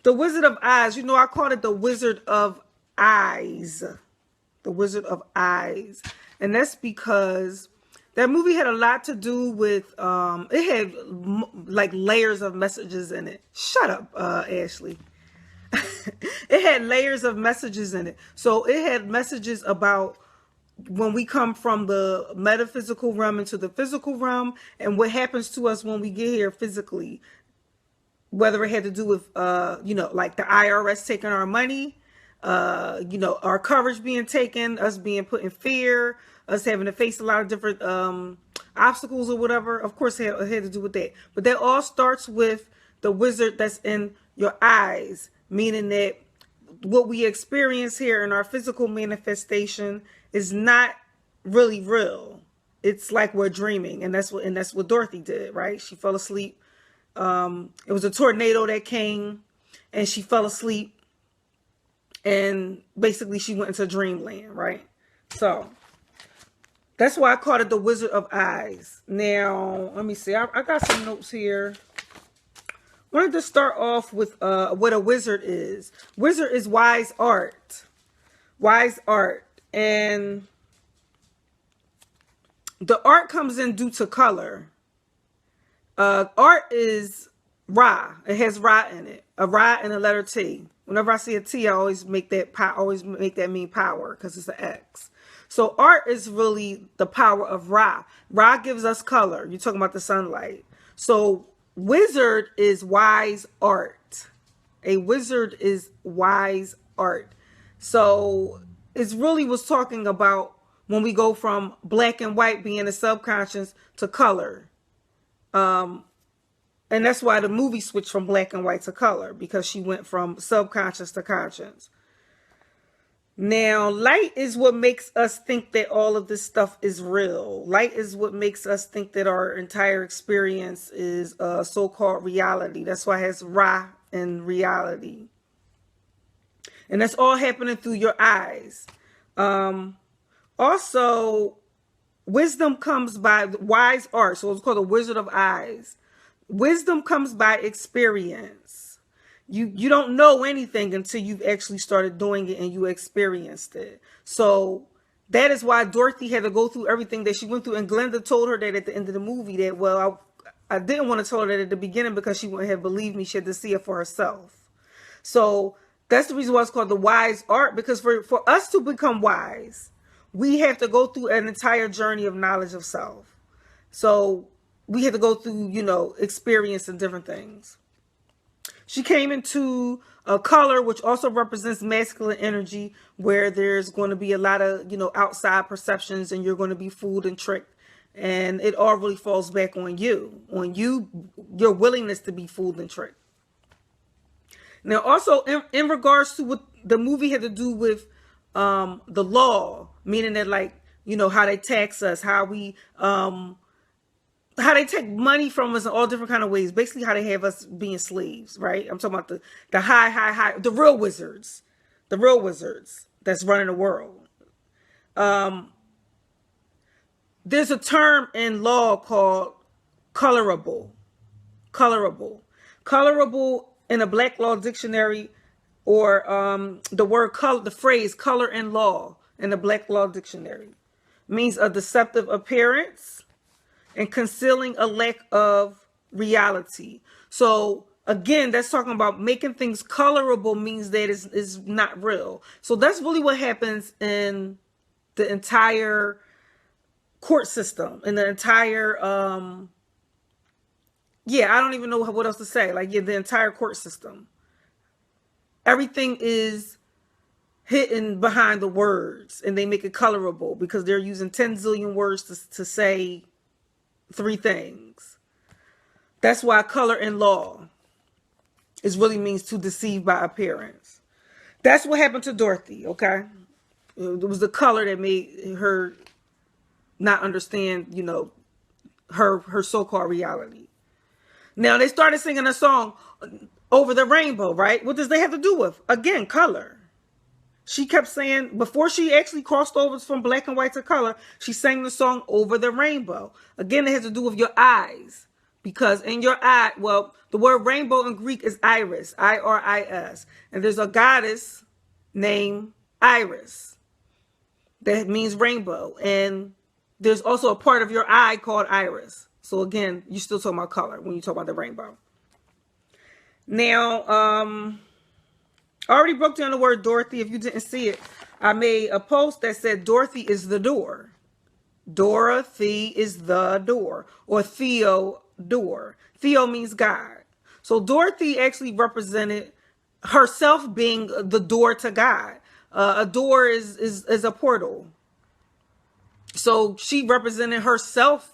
The Wizard of Oz. You know, I called it the Wizard of Eyes. The Wizard of Eyes. And that's because that movie had a lot to do with, it had like layers of messages in it. Shut up, Ashley. It had layers of messages in it. So it had messages about when we come from the metaphysical realm into the physical realm and what happens to us when we get here physically. Whether it had to do with, like the IRS taking our money, our coverage being taken, us being put in fear, us having to face a lot of different obstacles or whatever. Of course, it had to do with that. But that all starts with the wizard that's in your eyes, meaning that what we experience here in our physical manifestation is not really real. It's like we're dreaming, and that's what Dorothy did, right? She fell asleep. It was a tornado that came, and she fell asleep, and basically she went into dreamland, right? So that's why I called it the Wizard of Eyes. Now, let me see. I got some notes here. I wanted to start off with what a wizard is. Wizard is wise art. Wise art. And the art comes in due to color. Art is Ra. It has Ra in it. A Ra and a letter T. Whenever I see a T, I always make that mean power because it's an X. So art is really the power of Ra. Ra gives us color. You're talking about the sunlight. So wizard is wise art. A wizard is wise art. So it really was talking about when we go from black and white being the subconscious to color. And that's why the movie switched from black and white to color, because she went from subconscious to conscious. Now, light is what makes us think that all of this stuff is real. Light is what makes us think that our entire experience is so-called reality. That's why it has Ra in reality. And that's all happening through your eyes. Also, wisdom comes by wise art. So it's called the Wizard of Eyes. Wisdom comes by experience. You don't know anything until you've actually started doing it and you experienced it. So that is why Dorothy had to go through everything that she went through. And Glenda told her that at the end of the movie that, well, I didn't want to tell her that at the beginning because she wouldn't have believed me. She had to see it for herself. So that's the reason why it's called the wise art, because for us to become wise, we have to go through an entire journey of knowledge of self. So we had to go through, experience and different things. She came into a color, which also represents masculine energy, where there's going to be a lot of, outside perceptions, and you're going to be fooled and tricked. And it all really falls back on you, your willingness to be fooled and tricked. Now, also in regards to what the movie had to do with the law, meaning that, like, how they tax us, how they take money from us in all different kind of ways. Basically, how they have us being slaves, right? I'm talking about the high, the real wizards that's running the world. There's a term in law called colorable. Colorable in a Black Law Dictionary, or the word color, the phrase color in law in the Black Law Dictionary, means a deceptive appearance and concealing a lack of reality. So again, that's talking about making things colorable, means that it's not real. So that's really what happens in the entire court system, in the entire, I don't even know what else to say. The entire court system. Everything is hidden behind the words, and they make it colorable because they're using 10 zillion words to say 3 things. That's why color in law really means to deceive by appearance. That's what happened to Dorothy, okay? It was the color that made her not understand, her so-called reality. Now, they started singing a song, Over the Rainbow, right? What does they have to do with? Again, color. She kept saying, before she actually crossed over from black and white to color, she sang the song Over the Rainbow. Again, it has to do with your eyes. because in your eye, well, the word rainbow in Greek is iris, Iris, and there's a goddess named Iris that means rainbow, and there's also a part of your eye called iris. So again, you're still talking about color when you talk about the rainbow. Now, I already broke down the word Dorothy. If you didn't see it, I made a post that said Dorothy is the door. Dorothy is the door, or Theo door. Theo means God. So Dorothy actually represented herself being the door to God. A door is a portal. So she represented herself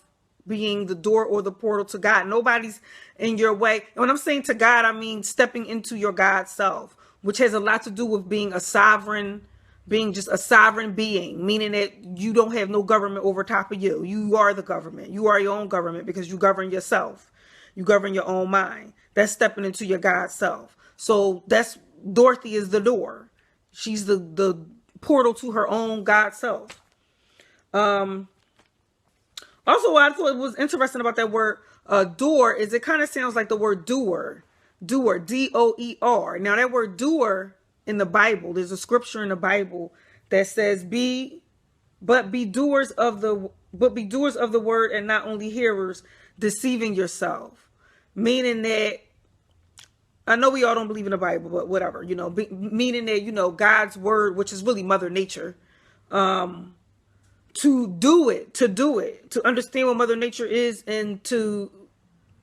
being the door or the portal to God. Nobody's in your way. And when I'm saying to God, I mean stepping into your God self, which has a lot to do with being a sovereign, being just a sovereign being, meaning that you don't have no government over top of you. You are the government. You are your own government because you govern yourself. You govern your own mind. That's stepping into your God self. So that's Dorothy is the door. She's the portal to her own God self. Also, what I thought was interesting about that word door is it kind of sounds like the word doer. Doer, Doer. Now that word doer in the Bible, there's a scripture in the Bible that says be doers of the word and not only hearers, deceiving yourself. Meaning that, I know we all don't believe in the Bible, but whatever, meaning that, God's word, which is really Mother Nature, to do it, to understand what Mother Nature is, and to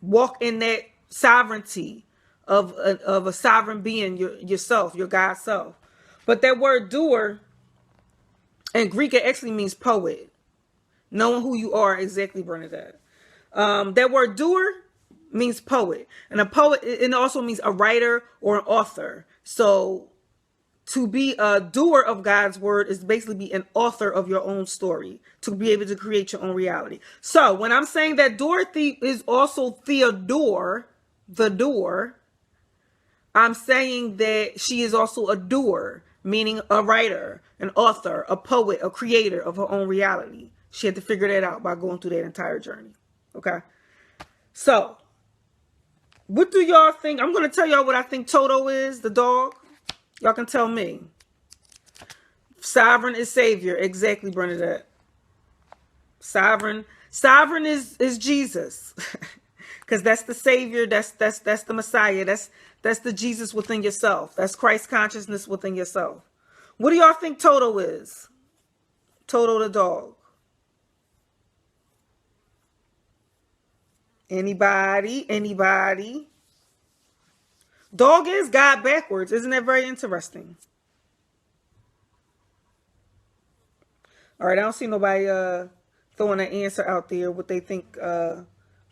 walk in that sovereignty of a sovereign being, yourself, your God self. But that word doer in Greek, it actually means poet. Knowing who you are, exactly, Bernadette. That word doer means poet. And a poet, it also means a writer or an author. So to be a doer of God's word is basically be an author of your own story, to be able to create your own reality. So when I'm saying that Dorothy is also Theodore, the door, I'm saying that she is also a doer, meaning a writer, an author, a poet, a creator of her own reality. She had to figure that out by going through that entire journey. Okay. So what do y'all think? I'm going to tell y'all what I think Toto is, the dog. Y'all can tell me. Sovereign is savior. Exactly, Bernadette. Sovereign is Jesus. Because that's the savior. That's the Messiah. That's the Jesus within yourself. That's Christ consciousness within yourself. What do y'all think Toto is? Toto the dog. Anybody? Dog is God backwards. Isn't that very interesting? All right, I don't see nobody throwing an answer out there what they think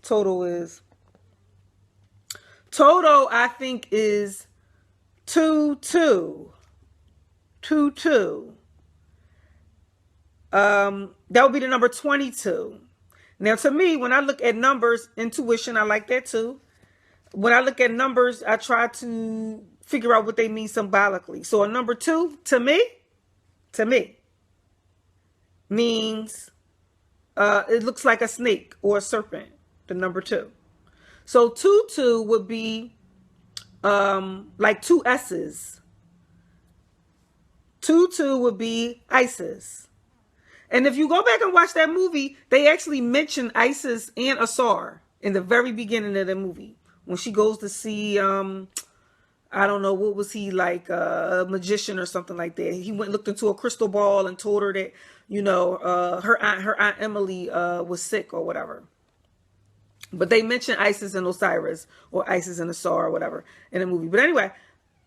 Toto is. Toto, I think, is 2-2. 2-2. That would be the number 22. Now, to me, when I look at numbers, intuition, I like that too. When I look at numbers, I try to figure out what they mean symbolically. So a number 2, to me, means it looks like a snake or a serpent, the number 2. So 2-2 would be like 2 S's. 2-2 would be Isis. And if you go back and watch that movie, they actually mention Isis and Asar in the very beginning of the movie. When she goes to see, I don't know, what was he, like a magician or something like that. He went and looked into a crystal ball and told her that, her aunt Emily was sick or whatever. But they mention Isis and Osiris, or Isis and Asar or whatever in the movie. But anyway,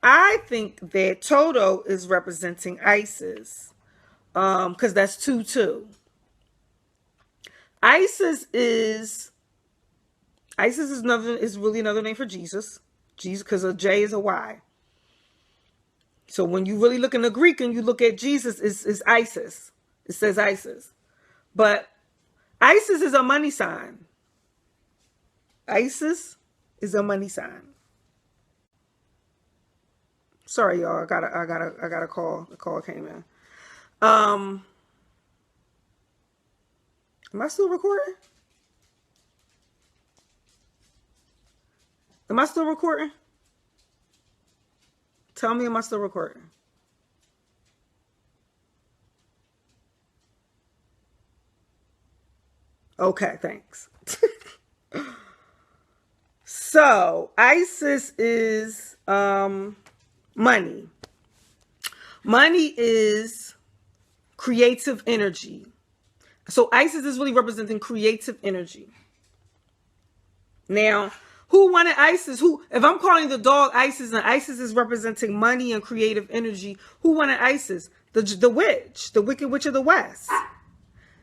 I think that Toto is representing Isis. Because that's 2-2. Isis is really another name for Jesus. Jesus, because a J is a Y. So when you really look in the Greek and you look at Jesus, is Isis. It says Isis. But Isis is a money sign. Isis is a money sign. Sorry, y'all. I got a call. The call came in. Am I still recording? Am I still recording? Tell me, am I still recording? Okay, thanks. So, Isis is money. Money is creative energy. So, Isis is really representing creative energy. Now, who wanted Isis? Who, if I'm calling the dog Isis and Isis is representing money and creative energy, who wanted Isis? The witch, the wicked witch of the West.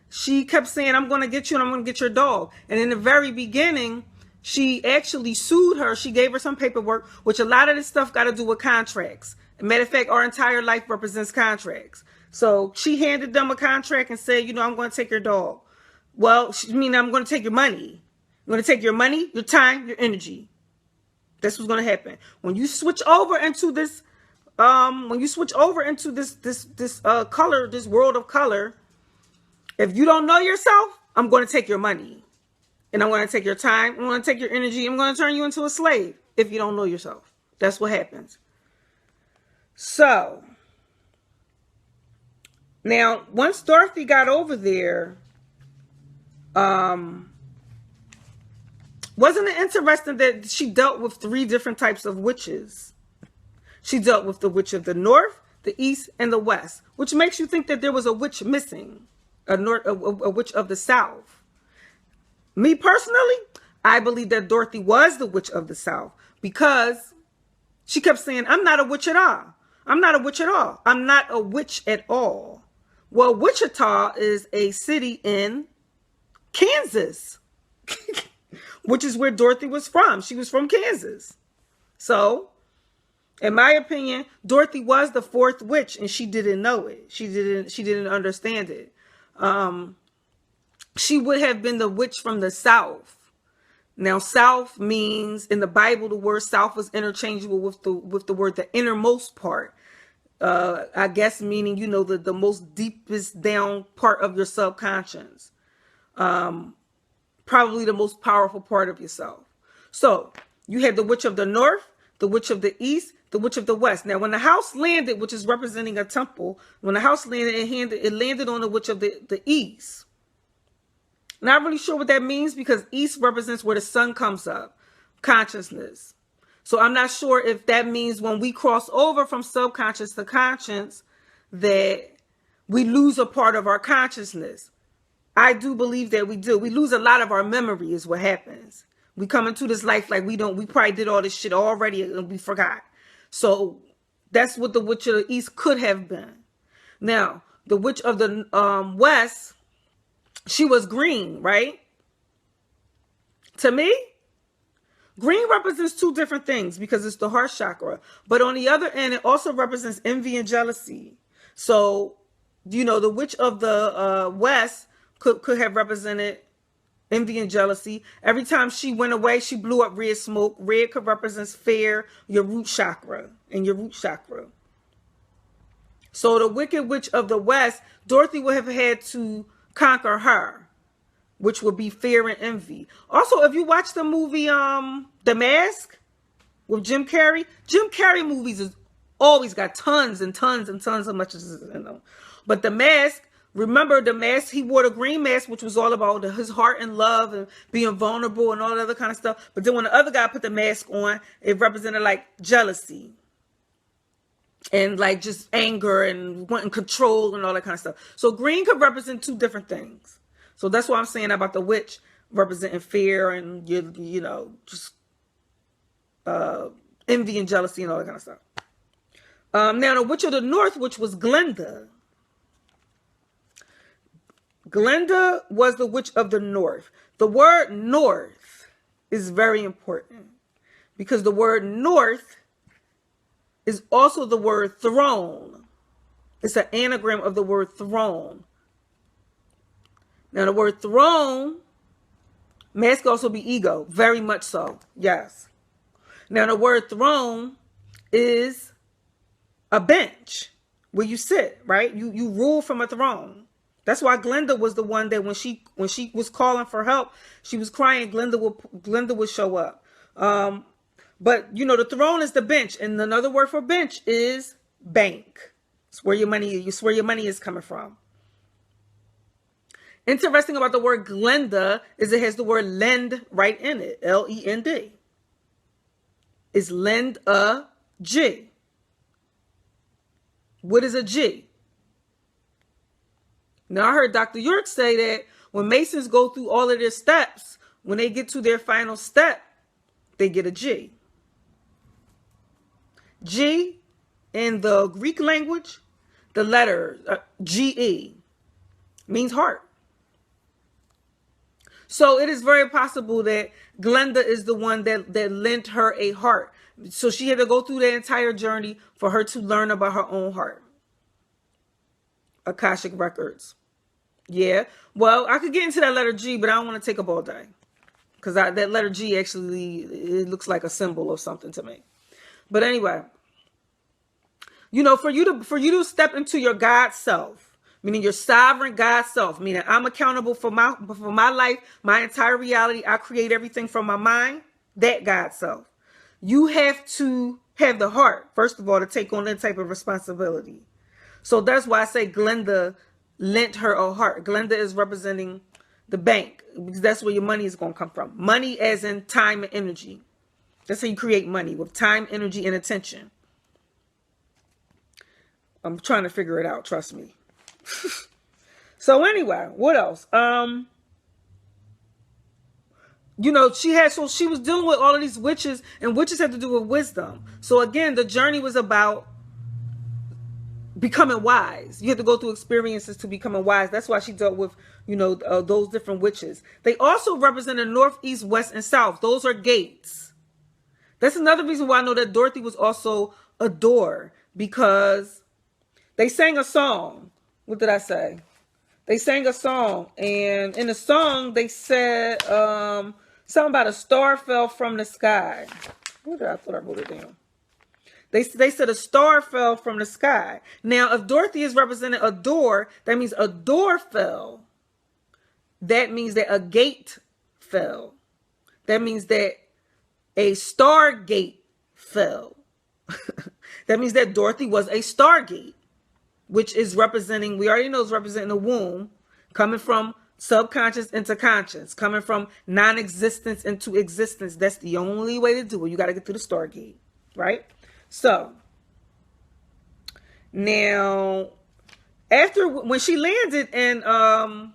She kept saying, I'm going to get you and I'm going to get your dog. And in the very beginning, she actually sued her. She gave her some paperwork, which a lot of this stuff got to do with contracts. Matter of fact, our entire life represents contracts. So she handed them a contract and said, I'm going to take your dog. Well, I'm going to take your money. I'm going to take your money, your time, your energy. That's what's going to happen. When you switch over into this, color, this world of color, if you don't know yourself, I'm going to take your money. And I'm going to take your time. I'm going to take your energy. I'm going to turn you into a slave if you don't know yourself. That's what happens. So, now, once Dorothy got over there, wasn't it interesting that she dealt with 3 different types of witches? She dealt with the witch of the north, the east, and the west, which makes you think that there was a witch missing, a witch of the south. Me personally, I believe that Dorothy was the witch of the south because she kept saying, I'm not a witch at all. I'm not a witch at all. I'm not a witch at all. Well, Wichita is a city in Kansas, which is where Dorothy was from. She was from Kansas. So, in my opinion, Dorothy was the 4th witch and she didn't know it. She didn't understand it. She would have been the witch from the south. Now, south means, in the Bible, the word south was interchangeable with the word the innermost part. I guess meaning, the most deepest down part of your subconscious. Probably the most powerful part of yourself. So, you had the witch of the north, the witch of the east, the witch of the west. Now, when the house landed, which is representing a temple, when the house landed, it landed on the witch of the east. Not really sure what that means because east represents where the sun comes up, consciousness. So I'm not sure if that means when we cross over from subconscious to conscious that we lose a part of our consciousness. I do believe that we do. We lose a lot of our memory is what happens. We come into this life like we probably did all this shit already and we forgot. So that's what the witch of the east could have been. Now, the witch of the west, she was green, right? To me, green represents 2 different things because it's the heart chakra. But on the other end, it also represents envy and jealousy. So, the witch of the west could have represented envy and jealousy. Every time she went away, she blew up red smoke. Red could represent fear, your root chakra, and your root chakra. So the wicked witch of the west, Dorothy would have had to conquer her, which would be fear and envy. Also, if you watch the movie The Mask with Jim Carrey movies has always got tons and tons and tons of much in them. But The Mask, remember The Mask, he wore the green mask, which was all about his heart and love and being vulnerable and all that other kind of stuff. But then when the other guy put the mask on, it represented like jealousy and like just anger and wanting control and all that kind of stuff. So green could represent 2 different things. So that's what I'm saying about the witch representing fear and, just envy and jealousy and all that kind of stuff. Now, the witch of the north, which was Glenda. Glenda was the witch of the north. The word north is very important because the word north is also the word throne. It's an anagram of the word throne. Now, the word throne, mask could also be ego, very much so, yes. Now, the word throne is a bench where you sit, right? You rule from a throne. That's why Glenda was the one that when she was calling for help, she was crying. Glenda would show up. But, you know, the throne is the bench. And another word for bench is bank. It's where your money, it's where your money is coming from. Interesting about the word Glenda is it has the word lend right in it. L-E-N-D. It's lend a G. What is a G? Now, I heard Dr. York say that when Masons go through all of their steps, when they get to their final step, they get a G. G, in the Greek language, the letter G-E means heart. So it is very possible that Glenda is the one that lent her a heart. So she had to go through the entire journey for her to learn about her own heart. Akashic Records. Yeah. Well, I could get into that letter G, but I don't want to take up all day. Because that letter G actually, it looks like a symbol or something to me. But anyway, you know, for you to step into your God self, meaning your sovereign God self, meaning I'm accountable for my life, my entire reality. I create everything from my mind, that God self. You have to have the heart, first of all, to take on that type of responsibility. So that's why I say Glenda lent her a heart. Glenda is representing the bank, because that's where your money is going to come from. Money as in time and energy. That's how you create money, with time, energy, and attention. I'm trying to figure it out, trust me. So anyway, what else? You know, she was dealing with all of these witches, and witches have to do with wisdom. So again, the journey was about becoming wise. You have to go through experiences to becoming wise. That's why she dealt with, you know, those different witches. They also represent the north, east, west, and south. Those are gates. That's another reason why I know that Dorothy was also a door, because they sang a song. What did I say? They sang a song, and in the song they said something about a star fell from the sky. What did I thought I wrote it down? They said a star fell from the sky. Now, if Dorothy is representing a door, that means a door fell. That means that a gate fell. That means that a stargate fell. That means that Dorothy was a stargate, which is representing, we already know it's representing the womb, coming from subconscious into conscious, coming from non-existence into existence. That's the only way to do it. You got to get through the stargate, right? So now, when she landed, and I'm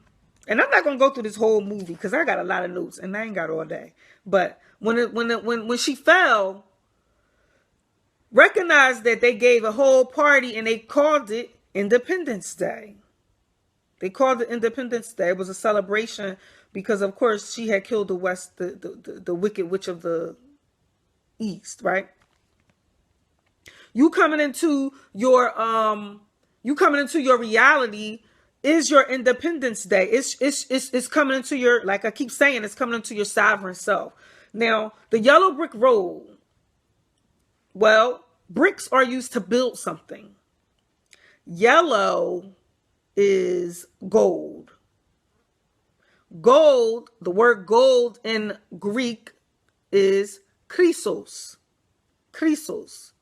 not gonna go through this whole movie because I got a lot of notes and I ain't got all day. But when she fell, recognize that they gave a whole party and they called it Independence Day. They called it Independence Day. It was a celebration because, of course, she had killed the wicked witch of the East, right? You coming into your reality is your Independence Day. It's coming into your, like I keep saying, it's coming into your sovereign self. Now, the yellow brick road. Well, bricks are used to build something. Yellow is gold. Gold, the word gold in Greek is chrysos. Chrysos.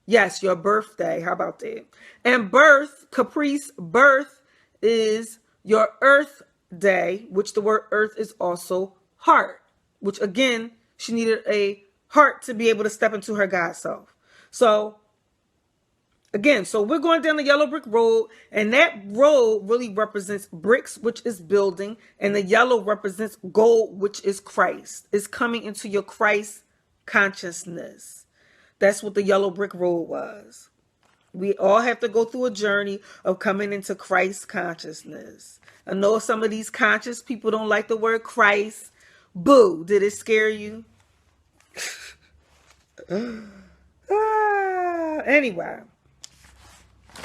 Yes, your birthday. How about that? And birth, caprice, birth is your earth day, which the word earth is also heart, which again, she needed a heart to be able to step into her God self. So again, so we're going down the yellow brick road, and that road really represents bricks, which is building, and the yellow represents gold, which is Christ. It's coming into your Christ consciousness. That's what the yellow brick road was. We all have to go through a journey of coming into Christ consciousness. I know some of these conscious people don't like the word Christ. Boo, did it scare you? Anyway.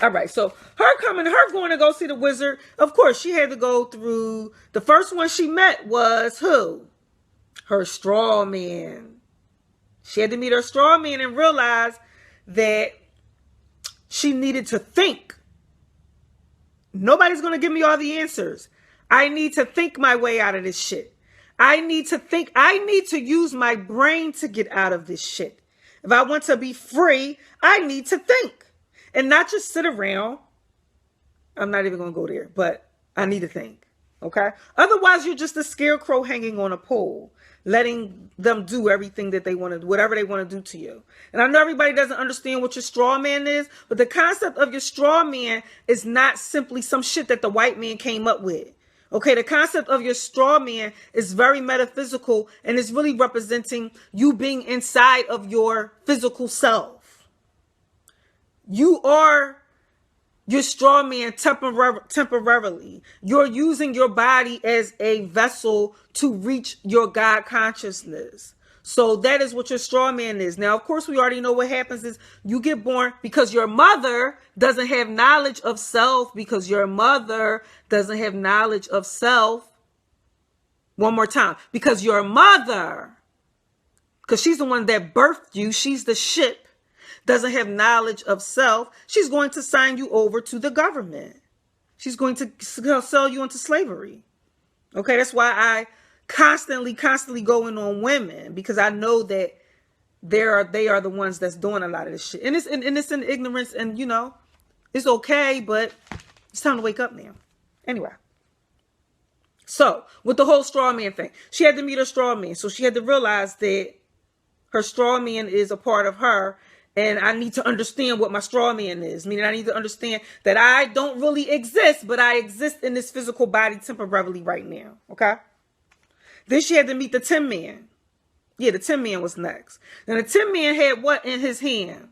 All right, so her going to go see the wizard. Of course, she had to go through, the first one she met was who? Her straw man. She had to meet her straw man and realize that she needed to think. Nobody's going to give me all the answers. I need to think my way out of this shit. I need to think. I need to use my brain to get out of this shit. If I want to be free, I need to think and not just sit around. I'm not even going to go there, but I need to think. Okay. Otherwise, you're just a scarecrow hanging on a pole, letting them do everything that they want to do, whatever they want to do to you. And I know everybody doesn't understand what your straw man is, but the concept of your straw man is not simply some shit that the white man came up with. Okay, the concept of your straw man is very metaphysical, and it's really representing you being inside of your physical self. You are your straw man temporarily. You're using your body as a vessel to reach your God consciousness. So that is what your straw man is. Now, of course, we already know what happens is you get born because your mother doesn't have knowledge of self, because your mother doesn't have knowledge of self. One more time. Because your mother, because she's the one that birthed you, she's the ship, doesn't have knowledge of self, she's going to sign you over to the government. She's going to sell you into slavery. Okay, that's why I constantly go in on women, because I know that they are the ones that's doing a lot of this shit. And it's in ignorance, and you know, it's okay, but it's time to wake up now. Anyway. So, with the whole straw man thing, she had to meet her straw man. So she had to realize that her straw man is a part of her. And I need to understand what my straw man is. Meaning I need to understand that I don't really exist, but I exist in this physical body temporarily right now. Okay? Then she had to meet the Tin Man. Yeah, the Tin Man was next. Now the Tin Man had what in his hand?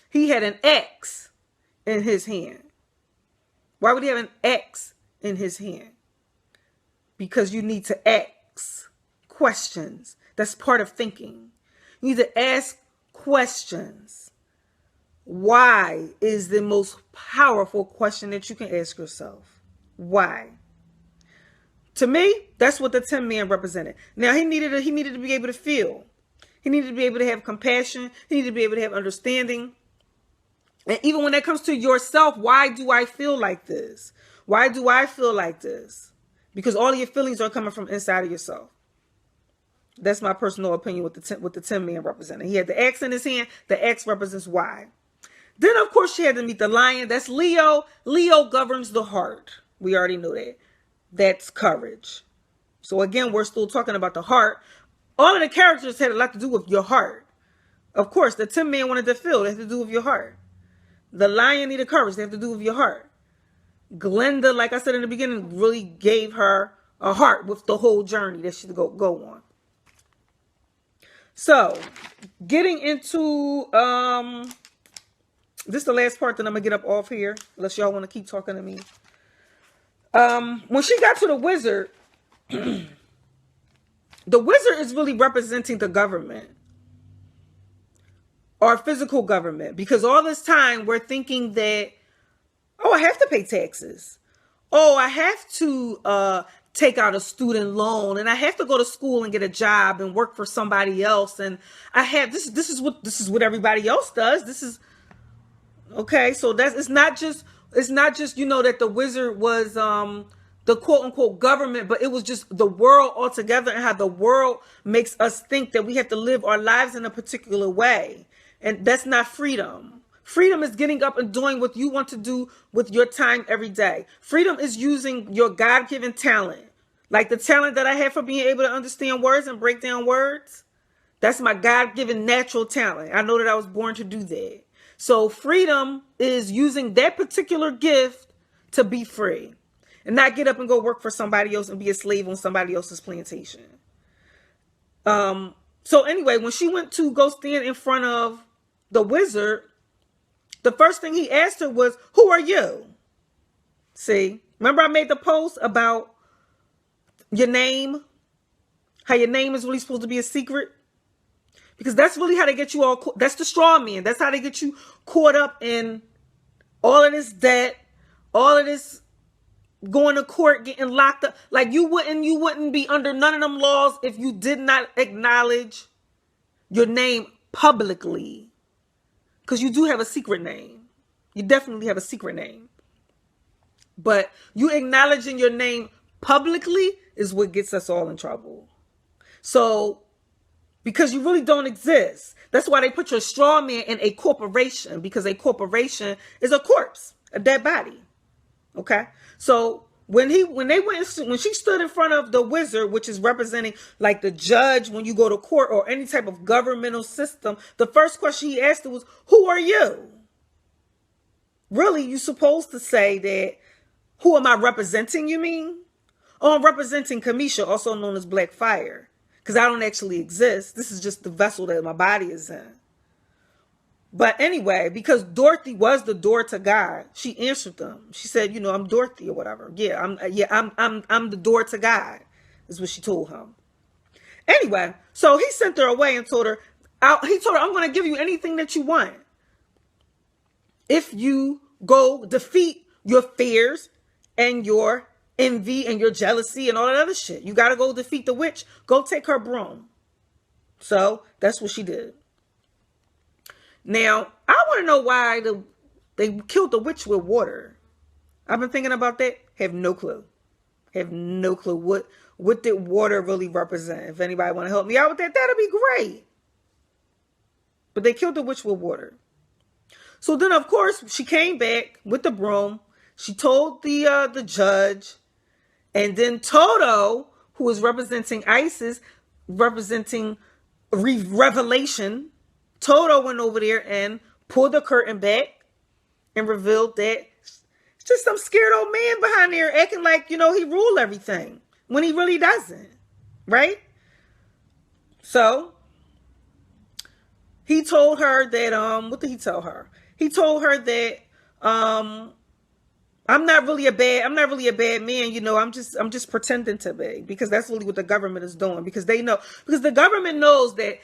He had an X in his hand. Why would he have an X in his hand? Because you need to ask questions. That's part of thinking. You need to ask questions. Why is the most powerful question that you can ask yourself. Why? To me, that's what the Tin Man represented. Now he needed to be able to feel. He needed to be able to have compassion. He needed to be able to have understanding. And even when it comes to yourself, why do I feel like this? Why do I feel like this? Because all of your feelings are coming from inside of yourself. That's my personal opinion with the Tin Man representing. He had the X in his hand. The X represents why. Then, of course, she had to meet the Lion. That's Leo. Leo governs the heart. We already know that. That's courage. So, again, we're still talking about the heart. All of the characters had a lot to do with your heart. Of course, the Tin Man wanted to feel. They had to do with your heart. The Lion needed courage. They have to do with your heart. Glenda, like I said in the beginning, really gave her a heart with the whole journey that she go on. So, getting into, this is the last part that I'm going to get up off here, unless y'all want to keep talking to me. When she got to the wizard, the wizard is really representing the government. Our physical government. Because all this time, we're thinking that, oh, I have to pay taxes. Oh, I have to, take out a student loan, and I have to go to school and get a job and work for somebody else, and I have this is what everybody else does. This is okay. So it's not just you know that the wizard was the quote unquote government, but it was just the world altogether, and how the world makes us think that we have to live our lives in a particular way, and that's not freedom. Freedom is getting up and doing what you want to do with your time every day. Freedom is using your God-given talent. Like the talent that I have for being able to understand words and break down words. That's my God-given natural talent. I know that I was born to do that. So freedom is using that particular gift to be free. And not get up and go work for somebody else and be a slave on somebody else's plantation. So anyway, when she went to go stand in front of the wizard, the first thing he asked her was, who are you? See, remember I made the post about your name? How your name is really supposed to be a secret? Because that's really how they get you all, that's the straw man. That's how they get you caught up in all of this debt, all of this going to court, getting locked up. Like you wouldn't be under none of them laws if you did not acknowledge your name publicly. Because you do have a secret name. You definitely have a secret name. But you acknowledging your name publicly, is what gets us all in trouble. So, because you really don't exist. That's why they put your straw man in a corporation, because a corporation is a corpse, a dead body. Okay? So, when she stood in front of the wizard, which is representing like the judge when you go to court or any type of governmental system, the first question he asked her was, "Who are you?" Really, you're supposed to say that, "Who am I representing, you mean?" "Oh, I'm representing Kamisha, also known as Black Fire, because I don't actually exist. This is just the vessel that my body is in." But anyway, because Dorothy was the door to God, she answered them. She said, "I'm Dorothy," or whatever. I'm the door to God, is what she told him. Anyway, so he sent her away and told her, "I'm going to give you anything that you want if you go defeat your fears and your envy and your jealousy and all that other shit. You got to go defeat the witch. Go take her broom." So that's what she did. Now, I want to know why they killed the witch with water. I've been thinking about that. Have no clue. Have no clue. What did water really represent? If anybody want to help me out with that, that'd be great. But they killed the witch with water. So then, of course, she came back with the broom. She told the judge. And then Toto, who is representing Isis, representing revelation, Toto went over there and pulled the curtain back and revealed that it's just some scared old man behind there acting like, he rule everything when he really doesn't, right? So he told her that, what did he tell her? He told her that, I'm not really a bad man, I'm just pretending to be, because that's really what the government is doing, because the government knows that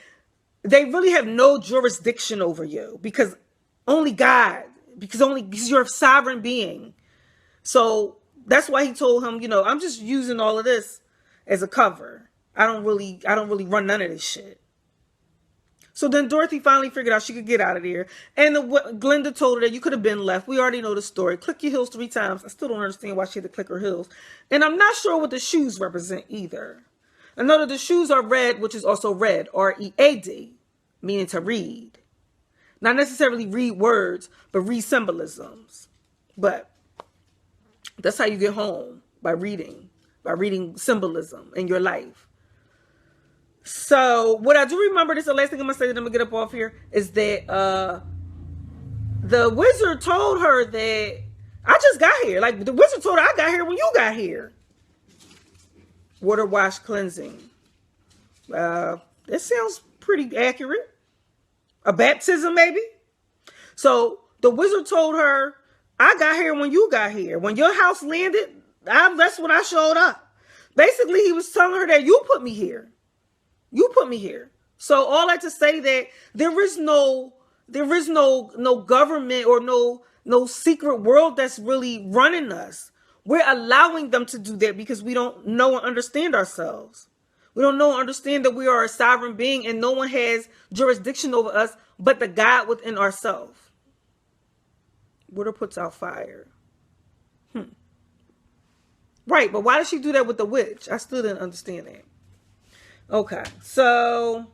they really have no jurisdiction over you, because only God, because you're a sovereign being. So that's why he told him, I'm just using all of this as a cover. I don't really run none of this shit. So then Dorothy finally figured out she could get out of there. And Glenda told her that you could have been left. We already know the story. Click your heels 3 times. I still don't understand why she had to click her heels. And I'm not sure what the shoes represent either. I know that the shoes are red, which is also read, R-E-A-D, meaning to read. Not necessarily read words, but read symbolisms. But that's how you get home, by reading symbolism in your life. So what I do remember, this is the last thing I'm going to say, that I'm going to get up off here, is that the wizard told her that I just got here. Like, the wizard told her I got here when you got here. Water wash cleansing. That sounds pretty accurate. A baptism, maybe? So the wizard told her, I got here when you got here. When your house landed, that's when I showed up. Basically, he was telling her that you put me here. You put me here. So all that to say that there is no government or no secret world that's really running us. We're allowing them to do that because we don't know and understand ourselves. We don't know and understand that we are a sovereign being and no one has jurisdiction over us but the God within ourselves. Water puts out fire. Right, but why did she do that with the witch? I still didn't understand that. Okay, so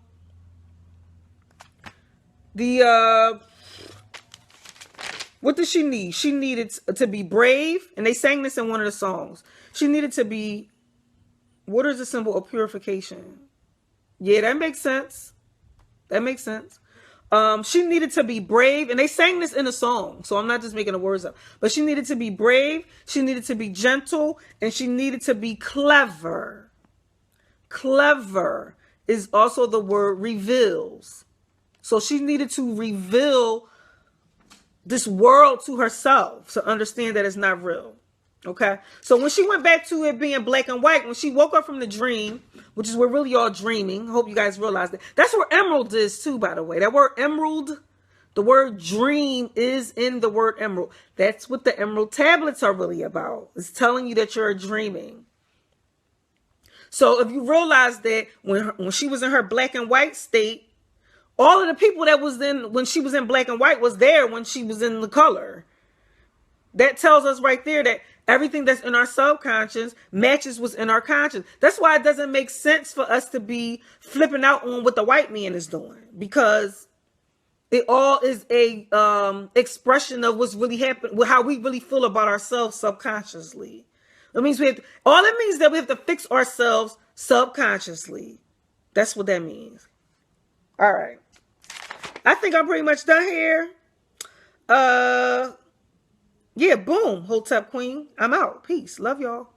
what did she need? She needed to be brave, and they sang this in one of the songs. She needed to be, water is a symbol of purification. Yeah, that makes sense. That makes sense. She needed to be brave, and they sang this in a song, so I'm not just making the words up. But she needed to be brave, she needed to be gentle, and she needed to be clever. Clever is also the word reveals. So she needed to reveal this world to herself to understand that it's not real. Okay, so when she went back to it being black and white, when she woke up from the dream, which is we're really all dreaming. I hope you guys realize that. That's where emerald is too, by the way. That word emerald, the word dream is in the word emerald. That's what the emerald tablets are really about. It's telling you that you're dreaming. So if you realize that when she was in her black and white state, all of the people that was in when she was in black and white was there when she was in the color. That tells us right there that Everything that's in our subconscious matches what's in our conscious. That's why it doesn't make sense for us to be flipping out on what the white man is doing, because it all is a expression of what's really happening, how we really feel about ourselves subconsciously. It means all it means that we have to fix ourselves subconsciously. That's what that means. All right. I think I'm pretty much done here. Yeah, boom. Hotep Queen. I'm out. Peace. Love y'all.